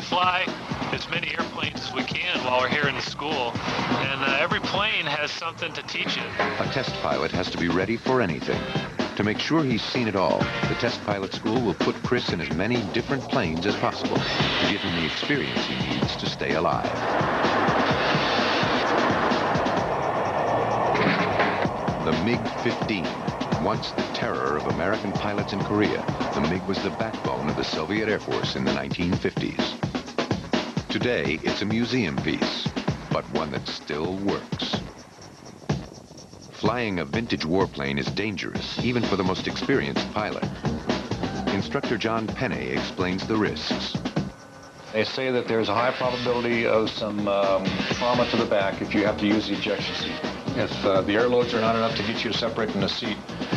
fly as many airplanes as we can while we're here in the school, and every plane has something to teach you. A test pilot has to be ready for anything. To make sure he's seen it all, the test pilot school will put Chris in as many different planes as possible to give him the experience he needs to stay alive. The MiG-15, once the terror of American pilots in Korea, the MiG was the backbone of the Soviet Air Force in the 1950s. Today, it's a museum piece, but one that still works. Flying a vintage warplane is dangerous, even for the most experienced pilot. Instructor John Penney explains the risks. They say that there's a high probability of some trauma to the back if you have to use the ejection seat. If the air loads are not enough to get you to separate from the seat,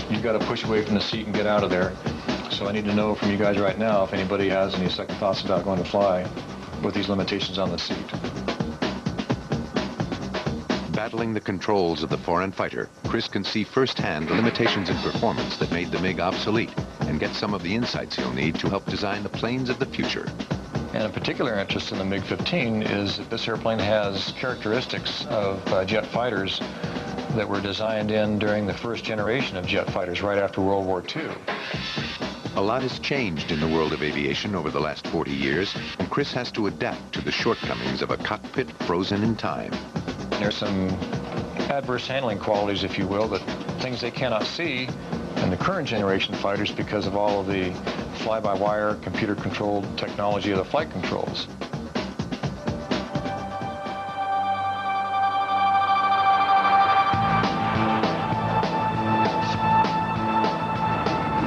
you've got to push away from the seat and get out of there. So I need to know from you guys right now if anybody has any second thoughts about going to fly with these limitations on the seat. Battling the controls of the foreign fighter, Chris can see firsthand the limitations in performance that made the MiG obsolete and get some of the insights he'll need to help design the planes of the future. And a particular interest in the MiG-15 is that this airplane has characteristics of jet fighters that were designed in during the first generation of jet fighters right after World War II. A lot has changed in the world of aviation over the last 40 years, and Chris has to adapt to the shortcomings of a cockpit frozen in time. There's some adverse handling qualities, if you will, that things they cannot see in the current generation fighters because of all of the fly-by-wire, computer-controlled technology of the flight controls.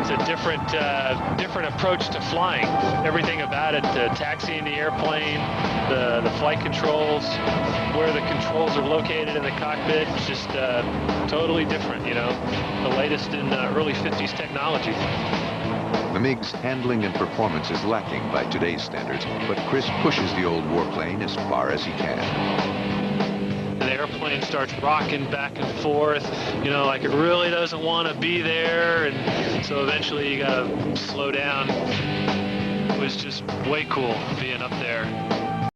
It's a different approach to flying. Everything about it, taxiing the airplane, the flight controls, where the controls are located in the cockpit, it's just totally different, you know, the latest in early 50s technology. The MiG's handling and performance is lacking by today's standards, but Chris pushes the old warplane as far as he can. The airplane starts rocking back and forth, you know, like it really doesn't want to be there, and so eventually you gotta slow down. It was just way cool being up there.